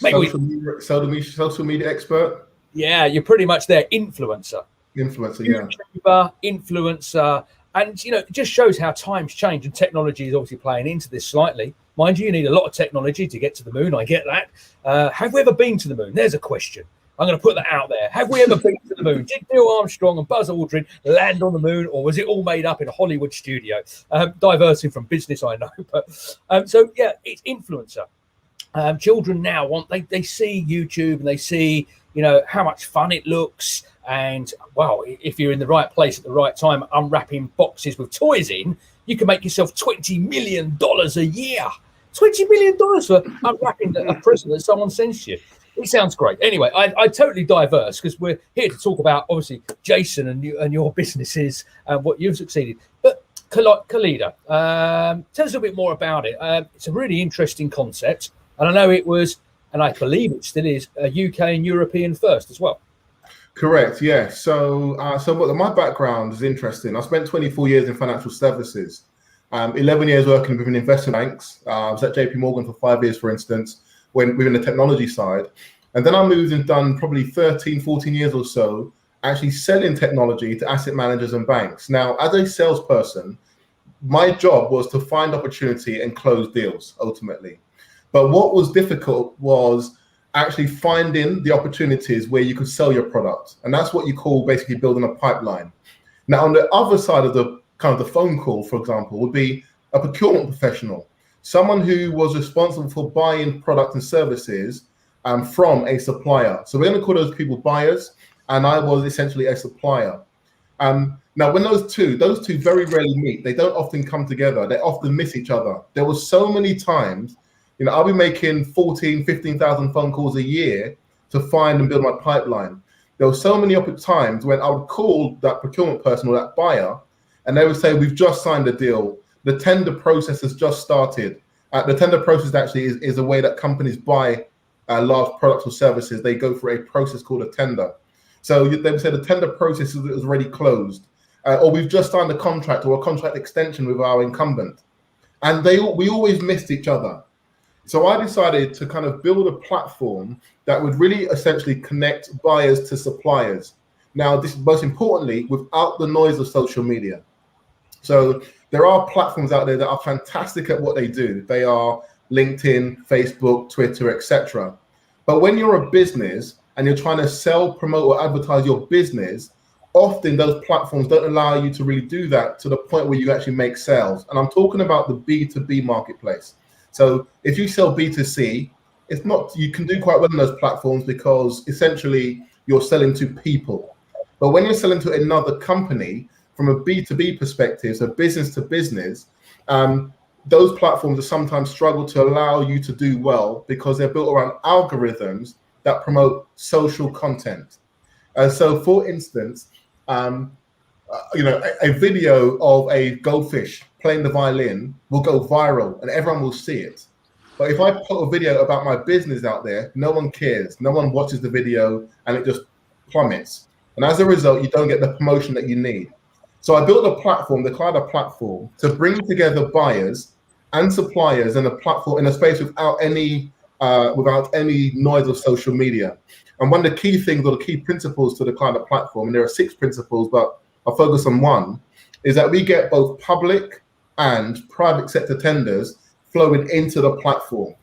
D: Social media expert?
A: Yeah, you're pretty much there. Influencer, yeah. YouTuber, influencer. And, you know, it just shows how times change, and technology is obviously playing into this slightly. Mind you, you need a lot of technology to get to the moon. I get that. Have we ever been to the moon? There's a question. I'm going to put that out there. Have we ever been to the moon? Did Neil Armstrong and Buzz Aldrin land on the moon, or was it all made up in a Hollywood studio? Diverting from business, I know. But so, yeah, it's influencer. Children now they see YouTube and they see, you know, how much fun it looks. And, well, if you're in the right place at the right time, unwrapping boxes with toys in, you can make yourself $20 million a year. $20 million for unwrapping a present that someone sends you. It sounds great. Anyway, I totally diverse because we're here to talk about obviously Jason and you and your businesses and what you've succeeded. But Kaleida, tell us a bit more about it. It's a really interesting concept, and I know it was, and I believe it still is, a UK and European first as well.
D: Correct. Yeah. So, my background is interesting. I spent 24 years in financial services, 11 years working within investment banks. I was at JP Morgan for 5 years, for instance, within the technology side. And then I moved and done probably 13, 14 years or so, actually selling technology to asset managers and banks. Now, as a salesperson, my job was to find opportunity and close deals ultimately. But what was difficult was actually finding the opportunities where you could sell your product. And that's what you call basically building a pipeline. Now, on the other side of the kind of the phone call, for example, would be a procurement professional, someone who was responsible for buying products and services from a supplier. So we're going to call those people buyers, and I was essentially a supplier. Now, when those two very rarely meet, they don't often come together. They often miss each other. There were so many times, I'll be making 14, 15,000 phone calls a year to find and build my pipeline. There were so many times when I would call that procurement person or that buyer, and they would say, we've just signed a deal. The tender process has just started. The tender process actually is a way that companies buy large products or services. They go through a process called a tender. So they would say the tender process is already closed, or we've just signed a contract or a contract extension with our incumbent. And we always missed each other. So I decided to kind of build a platform that would really essentially connect buyers to suppliers. Now, this is most importantly, without the noise of social media. So there are platforms out there that are fantastic at what they do. They are LinkedIn, Facebook, Twitter, etc. But when you're a business and you're trying to sell, promote, or advertise your business, often those platforms don't allow you to really do that to the point where you actually make sales. And I'm talking about the B2B marketplace. So if you sell B2C, you can do quite well on those platforms because essentially you're selling to people. But when you're selling to another company, from a B2B perspective, so business to business, those platforms are sometimes struggle to allow you to do well because they're built around algorithms that promote social content. So for instance, a video of a goldfish playing the violin will go viral and everyone will see it. But if I put a video about my business out there, no one cares. No one watches the video and it just plummets. And as a result, you don't get the promotion that you need. So I built a platform, the Kaleida platform, to bring together buyers and suppliers in a platform in a space without any noise of social media. And one of the key things or the key principles to the Kaleida platform, and there are 6 principles, but I'll focus on one, is that we get both public and private sector tenders flowing into the platform.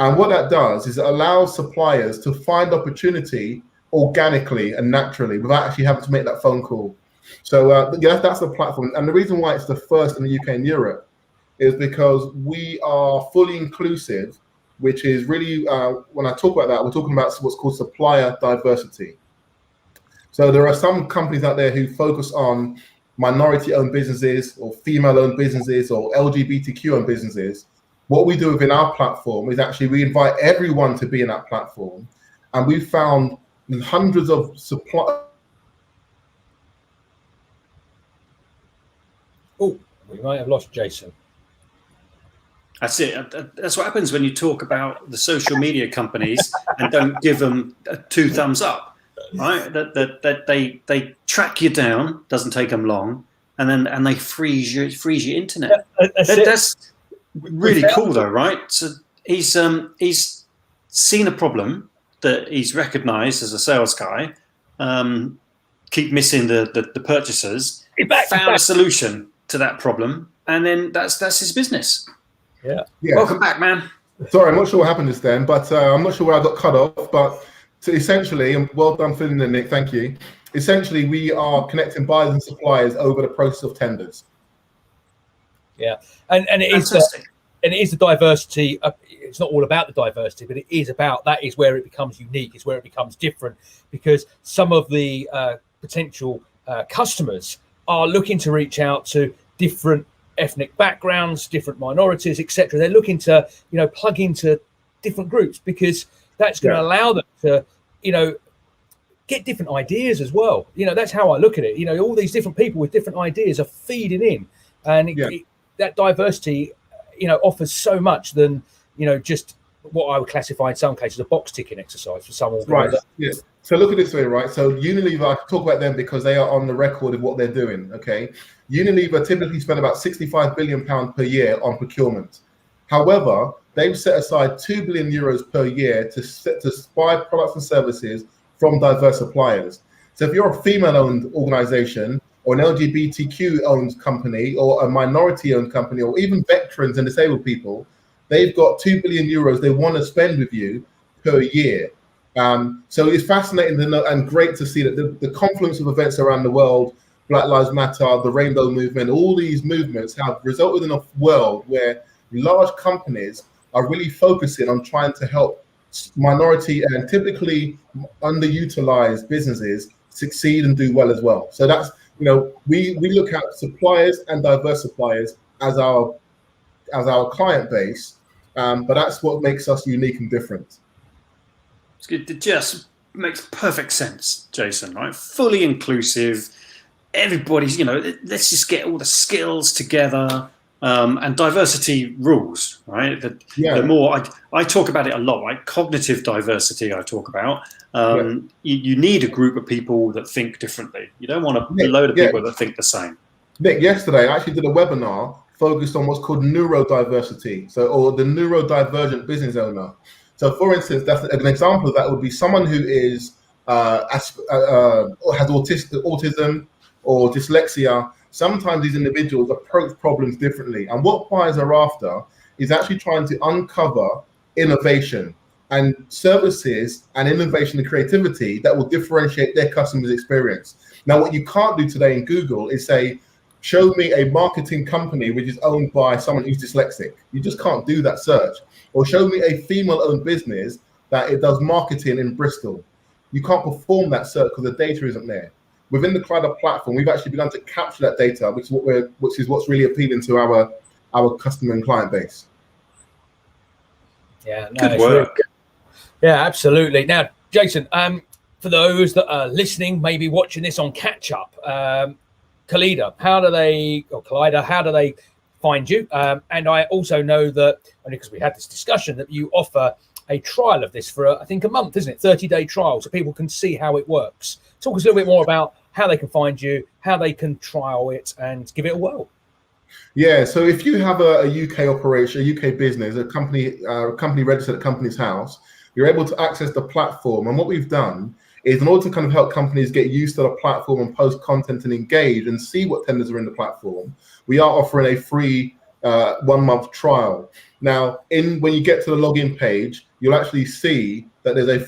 D: And what that does is it allows suppliers to find opportunity organically and naturally without actually having to make that phone call. So that's the platform. And the reason why it's the first in the UK and Europe is because we are fully inclusive, which is really, when I talk about that, we're talking about what's called supplier diversity. So there are some companies out there who focus on minority-owned businesses or female-owned businesses or LGBTQ-owned businesses. What we do within our platform is actually we invite everyone to be in that platform. And we've found hundreds of supply.
A: Oh, we might have lost Jason.
B: That's it. That's what happens when you talk about the social media companies and don't give them 2 thumbs up. Right, that they track you down, doesn't take them long, and they freeze your internet. That's really cool, though, right? So he's seen a problem that he's recognised as a sales guy. Keep missing the purchasers. Found a solution to that problem, and then that's his business.
A: Yeah.
D: Yes.
B: Welcome back, man.
D: Sorry, I'm not sure what happened just then, but I'm not sure where I got cut off, but. So essentially, and well done filling in, Nick, thank you. Essentially, we are connecting buyers and suppliers over the process of tenders.
A: Yeah, and it is the diversity. It's not all about the diversity, but it is about that is where it becomes unique, is where it becomes different, because some of the potential customers are looking to reach out to different ethnic backgrounds, different minorities, etc. They're looking to plug into different groups because that's going to allow them to, get different ideas as well. That's how I look at it. All these different people with different ideas are feeding in, and that diversity, offers so much than, just what I would classify in some cases a box ticking exercise for some organizations.
D: Right. Yeah. So look at it this way, right? So Unilever, I can talk about them because they are on the record of what they're doing. Okay. Unilever typically spend about £65 billion per year on procurement. However, they've set aside €2 billion per year to buy products and services from diverse suppliers. So if you're a female-owned organization or an LGBTQ-owned company or a minority-owned company or even veterans and disabled people, they've got €2 billion they want to spend with you per year. So it's fascinating to know and great to see that the confluence of events around the world, Black Lives Matter, the Rainbow Movement, all these movements have resulted in a world where large companies are really focusing on trying to help minority and typically underutilized businesses succeed and do well as well. So that's, we look at suppliers and diverse suppliers as our client base, but that's what makes us unique and different.
B: It's good. It just makes perfect sense, Jason, right? Fully inclusive. Everybody's, let's just get all the skills together. And diversity rules, right? The more I talk about it a lot, right? Cognitive diversity I talk about. You need a group of people that think differently. You don't want a load of people that think the same.
D: Nick, yesterday I actually did a webinar focused on what's called neurodiversity, or the neurodivergent business owner. So for instance, that's an example of that would be someone who is has autism or dyslexia. Sometimes these individuals approach problems differently. And what buyers are after is actually trying to uncover innovation and services and innovation and creativity that will differentiate their customers' experience. Now, what you can't do today in Google is say, show me a marketing company which is owned by someone who's dyslexic. You just can't do that search. Or show me a female-owned business that it does marketing in Bristol. You can't perform that search because the data isn't there. Within the Kaleida platform, we've actually begun to capture that data, which is what's really appealing to our customer and client base.
A: Yeah,
B: good work.
A: Yeah, absolutely. Now, Jason, for those that are listening, maybe watching this on catch up, Kaleida, how do they find you? And I also know that, only because we had this discussion, that you offer a trial of this for I think a month, isn't it? 30-day trial, so people can see how it works. Talk us a little bit more about how they can find you, how they can trial it, and give it a whirl.
D: Yeah, so if you have a UK operation, a UK business, a company registered at Companies House, you're able to access the platform. And what we've done is, in order to kind of help companies get used to the platform and post content and engage and see what tenders are in the platform, we are offering a free 1-month trial. Now, when you get to the login page, you'll actually see that there's a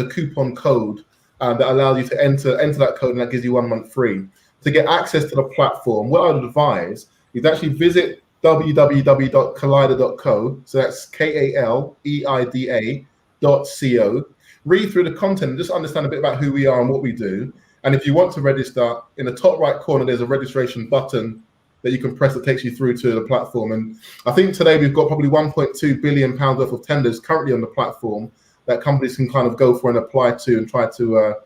D: coupon code that allows you to enter that code, and that gives you 1 month free. To get access to the platform, what I would advise is actually visit www.kaleida.co. So that's KALEIDA.co. Read through the content and just understand a bit about who we are and what we do. And if you want to register, in the top right corner, there's a registration button that you can press that takes you through to the platform. And I think today we've got probably £1.2 billion worth of tenders currently on the platform that companies can kind of go for and apply to and try to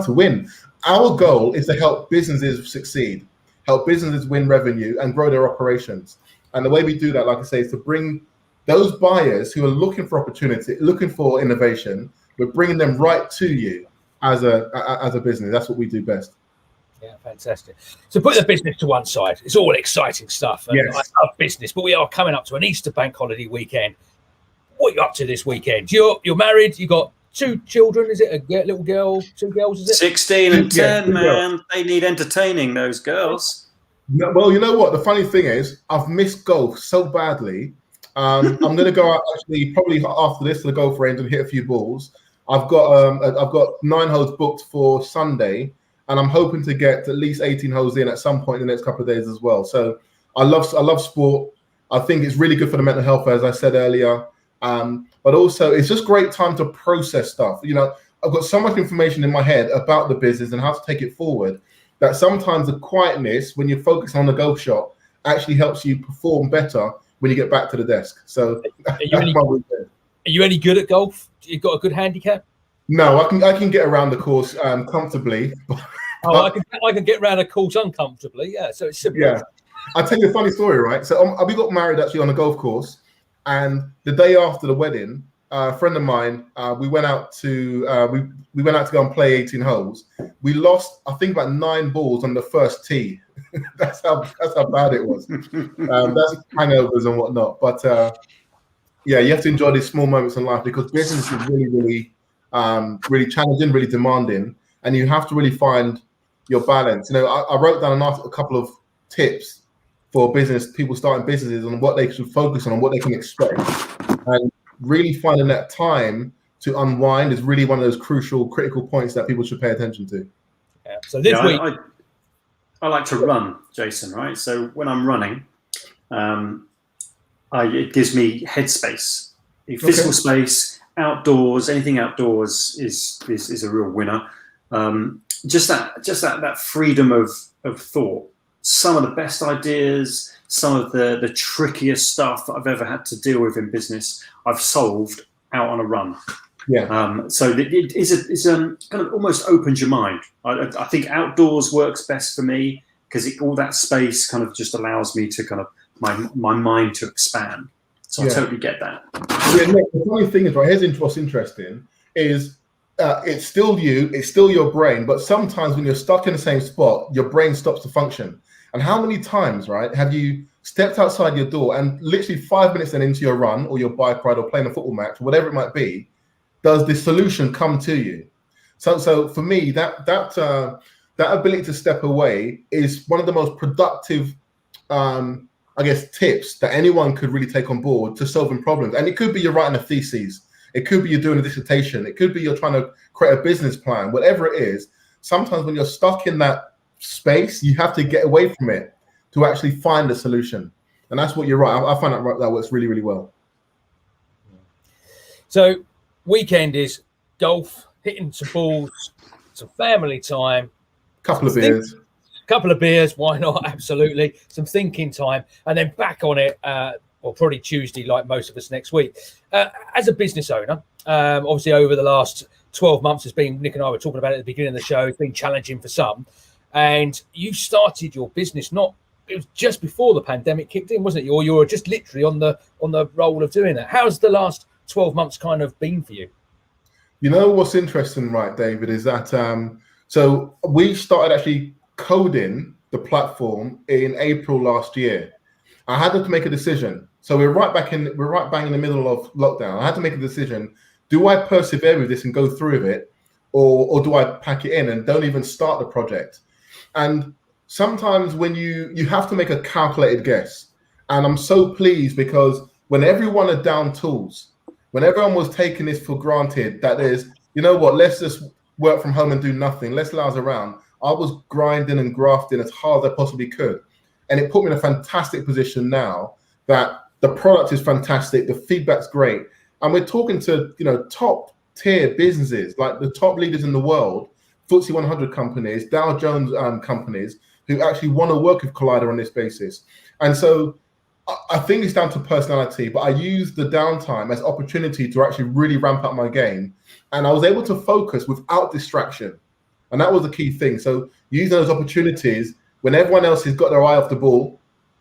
D: win. Our goal is to help businesses succeed, help businesses win revenue and grow their operations. And the way we do that, like I say, is to bring those buyers who are looking for opportunity, looking for innovation, we're bringing them right to you as a business. That's what we do best.
A: Yeah, fantastic. So put the business to one side. It's all exciting stuff. And
D: yes.
A: I love business, but we are coming up to an Easter bank holiday weekend. What are you up to this weekend? You're married. You got 2 children. Is it a little girl? 2 girls? Is it
B: 16 and 10?
D: Yeah,
B: man, they need entertaining. Those girls.
D: No, well, you know what? The funny thing is, I've missed golf so badly. I'm going to go out actually probably after this to the golf range and hit a few balls. I've got 9 holes booked for Sunday, and I'm hoping to get at least 18 holes in at some point in the next couple of days as well. So I love sport. I think it's really good for the mental health, as I said earlier. But also, it's just great time to process stuff. You know, I've got so much information in my head about the business and how to take it forward that sometimes the quietness, when you're focusing on the golf shot, actually helps you perform better when you get back to the desk. So that's my weekend.
A: Are you any good at golf? You got a good handicap?
D: No, I can get around the course comfortably.
A: Oh, I can get around a course uncomfortably. Yeah, so it's similar.
D: Yeah, I'll tell you a funny story, right? So we got married actually on a golf course, and the day after the wedding, a friend of mine, we went out to we went out to go and play 18 holes. We lost, I think, about 9 balls on the first tee. that's how bad it was. That's hangovers and whatnot. But yeah, you have to enjoy these small moments in life because business is really challenging, really demanding, and you have to really find your balance. You know, I wrote down a couple of tips for people starting businesses on what they should focus on and what they can expect. And really finding that time to unwind is really one of those critical points that people should pay attention to.
A: Yeah. So this week,
B: I like to run, Jason. Right. So when I'm running, it gives me headspace, physical space, outdoors. Anything outdoors is a real winner. Just that freedom of thought. Some of the best ideas, some of the trickiest stuff that I've ever had to deal with in business, I've solved out on a run.
D: Yeah.
B: So it's kind of almost opens your mind. I think outdoors works best for me because all that space kind of just allows me to kind of my mind to expand. So I totally get that.
D: Yeah, Nick, the funny thing is, right, here's what's interesting is it's still you, it's still your brain, but sometimes when you're stuck in the same spot, your brain stops to function. And how many times, right, have you stepped outside your door and literally 5 minutes then into your run or your bike ride or playing a football match, or whatever it might be, does the solution come to you? So for me, that ability to step away is one of the most productive, I guess, tips that anyone could really take on board to solving problems. And it could be you're writing a thesis. It could be you're doing a dissertation. It could be you're trying to create a business plan, whatever it is. Sometimes when you're stuck in that space, you have to get away from it to actually find a solution. And that's what you're right. I find that works really, really well.
A: So weekend is golf, hitting some balls, some family time.
D: Couple of beers.
A: Couple of beers, why not? Absolutely. Some thinking time, and then back on it, or probably Tuesday, like most of us next week. As a business owner, obviously over the last 12 months, Nick and I were talking about it at the beginning of the show, it's been challenging for some. And you started your business, it was just before the pandemic kicked in, wasn't it? Or you were just literally on the roll of doing that. How's the last 12 months kind of been for you?
D: You know what's interesting, right, David, is that so we started actually coding the platform in April last year. I had to make a decision. So we're right bang in the middle of lockdown. I had to make a decision. Do I persevere with this and go through with it, or do I pack it in and don't even start the project? And sometimes when you have to make a calculated guess. And I'm so pleased because when everyone had down tools, when everyone was taking this for granted, that is, you know what, let's just work from home and do nothing. Let's lounge around. I was grinding and grafting as hard as I possibly could. And it put me in a fantastic position now that the product is fantastic. The feedback's great. And we're talking to, top tier businesses, like the top leaders in the world, FTSE 100 companies, Dow Jones companies, who actually want to work with Kaleida on this basis. And so I think it's down to personality, but I used the downtime as opportunity to actually really ramp up my game. And I was able to focus without distraction. And that was the key thing. So using those opportunities when everyone else has got their eye off the ball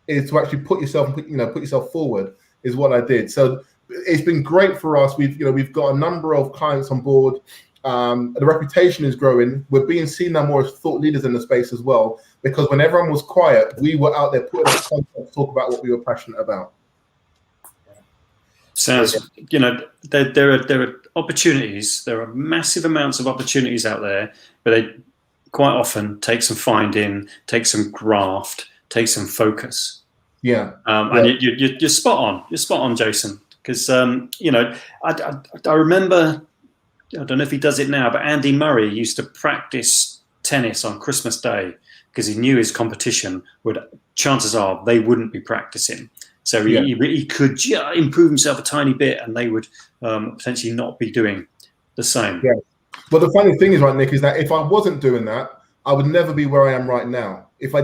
D: is to actually put yourself forward is what I did. So it's been great for us. We've got a number of clients on board. The reputation is growing. We're being seen now more as thought leaders in the space as well, because when everyone was quiet, we were out there putting up content to talk about what we were passionate about.
B: Sounds, there are opportunities. There are massive amounts of opportunities out there, but they quite often take some finding, take some graft, take some focus.
D: Yeah.
B: And you're spot on. You're spot on, Jason. Because I remember, I don't know if he does it now, but Andy Murray used to practice tennis on Christmas Day because he knew his competition chances are they wouldn't be practicing. So he could improve himself a tiny bit, and they would potentially not be doing the same.
D: Yeah. Well, the funny thing is, right, Nick, is that if I wasn't doing that, I would never be where I am right now. If I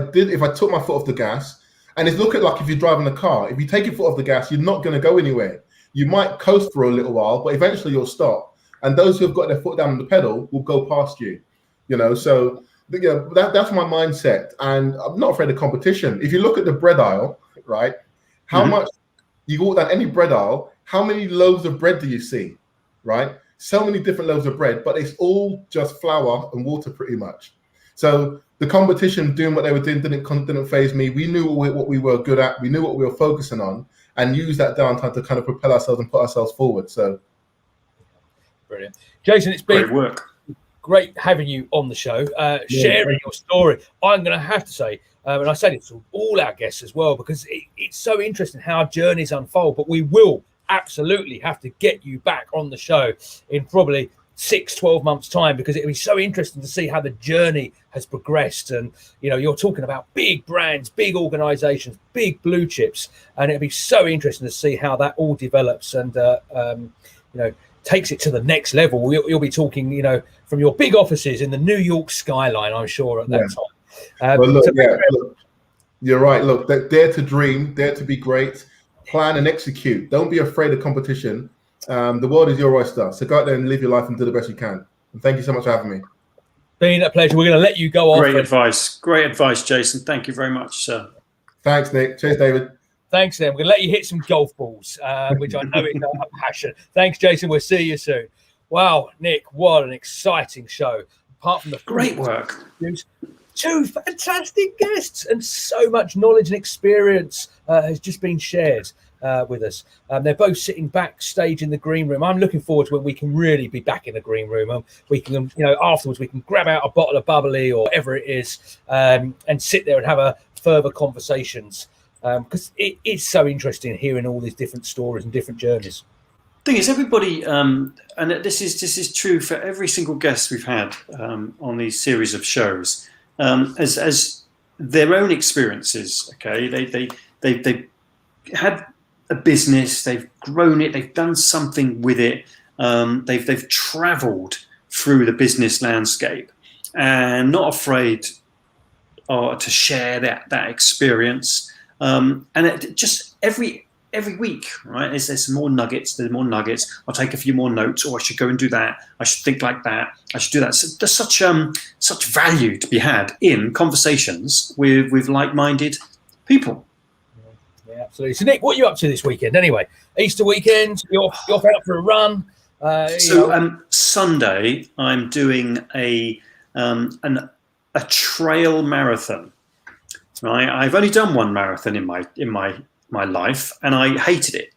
D: took my foot off the gas, and it's look at like if you're driving a car, if you take your foot off the gas, you're not going to go anywhere. You might coast for a little while, but eventually you'll stop. And those who have got their foot down on the pedal will go past you. So that's my mindset. And I'm not afraid of competition. If you look at the bread aisle, right, how much you walk down any bread aisle, how many loaves of bread do you see, right? So many different loaves of bread, but it's all just flour and water pretty much. So the competition doing what they were doing didn't faze me. We knew what we were good at. We knew what we were focusing on, and use that downtime to kind of propel ourselves and put ourselves forward. So
A: brilliant. Jason, it's been
B: great work.
A: Great having you on the show, sharing your story. I'm going to have to say, and I say this to all our guests as well, because it's so interesting how journeys unfold, but we will absolutely have to get you back on the show in probably 6-12 months time, because it'll be so interesting to see how the journey has progressed. And you're talking about big brands, big organizations, big blue chips, and it'll be so interesting to see how that all develops and takes it to the next level. You'll be talking from your big offices in the New York skyline, I'm sure, at that time.
D: Look, you're right. Look, dare to dream, dare to be great, plan and execute. Don't be afraid of competition. The world is your oyster. So go out there and live your life and do the best you can. And thank you so much for having me.
A: Been a pleasure. We're going to let you go off.
B: Great advice, Jason. Thank you very much, sir.
D: Thanks, Nick. Cheers, David.
A: Thanks, then. We're going to let you hit some golf balls, which I know is a passion. Thanks, Jason. We'll see you soon. Wow, Nick, what an exciting show. Apart from the
B: great work.
A: Two fantastic guests, and so much knowledge and experience has just been shared with us. They're both sitting backstage in the green room. I'm looking forward to when we can really be back in the green room. We can, afterwards we can grab out a bottle of bubbly or whatever it is, and sit there and have a further conversations. Because it is so interesting hearing all these different stories and different journeys.
B: Thing is, everybody, and this is true for every single guest we've had on these series of shows, as their own experiences. Okay, they had a business, they've grown it, they've done something with it, they've travelled through the business landscape, and not afraid to share that experience. And it just every week, right? There's some more nuggets. There's more nuggets. I'll take a few more notes, or I should go and do that. I should think like that. I should do that. So there's such value to be had in conversations with like-minded people.
A: Yeah, absolutely. So, Nick, what are you up to this weekend? Anyway, Easter weekend. You're out for a run.
B: Sunday, I'm doing a trail marathon. Right, I've only done one marathon in my life, and I hated it.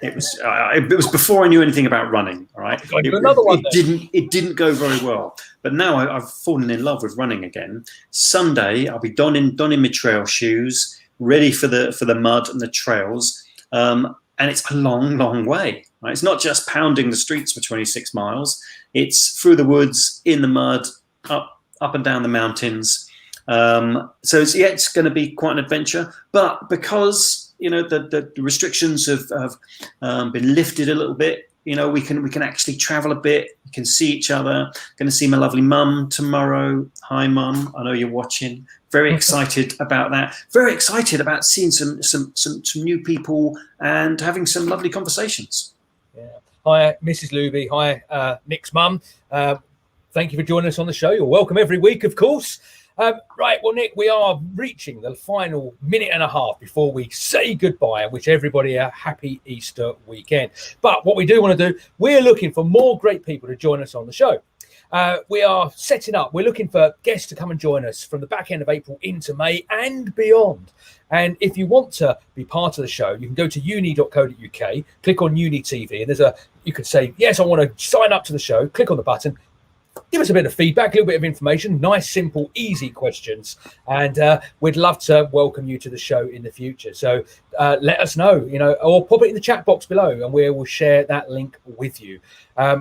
B: It was before I knew anything about running. All right, it didn't go very well. But now I've fallen in love with running again. Sunday, I'll be donning my trail shoes, ready for the mud and the trails. And it's a long way. Right? It's not just pounding the streets for 26 miles. It's through the woods, in the mud, up and down the mountains. So it's going to be quite an adventure, but because the restrictions have been lifted a little bit, we can actually travel a bit. We can see each other. Going to see my lovely mum tomorrow. Hi, mum. I know you're watching. Very excited about that. Very excited about seeing some new people and having some lovely conversations.
A: Yeah. Hi, Mrs. Luby. Hi, Nick's mum. Thank you for joining us on the show. You're welcome every week, of course. Right, well, Nick, we are reaching the final minute and a half before we say goodbye and wish everybody a happy Easter weekend. But what we do want to do, we're looking for more great people to join us on the show. We are setting up, we're looking for guests to come and join us from the back end of April into May and beyond. And if you want to be part of the show, you can go to uni.co.uk, click on Uni TV, and you could say, yes, I want to sign up to the show, click on the button. Give us a bit of feedback, a little bit of information, nice, simple, easy questions. And we'd love to welcome you to the show in the future. So let us know, or pop it in the chat box below and we will share that link with you.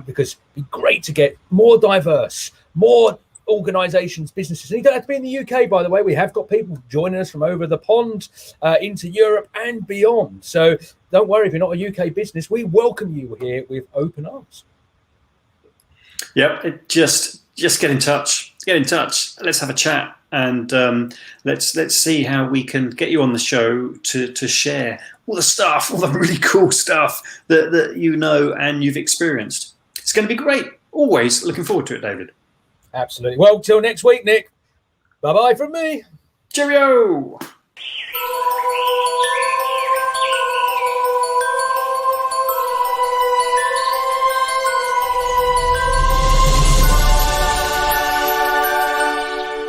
A: Because it'd be great to get more diverse, more organisations, businesses. And you don't have to be in the UK, by the way. We have got people joining us from over the pond into Europe and beyond. So don't worry if you're not a UK business. We welcome you here with open arms.
B: Yep, just get in touch. Get in touch. Let's have a chat. And let's see how we can get you on the show to share all the stuff, all the really cool stuff that you know and you've experienced. It's going to be great. Always looking forward to it, David.
A: Absolutely. Well, till next week, Nick. Bye-bye from me.
B: Cheerio.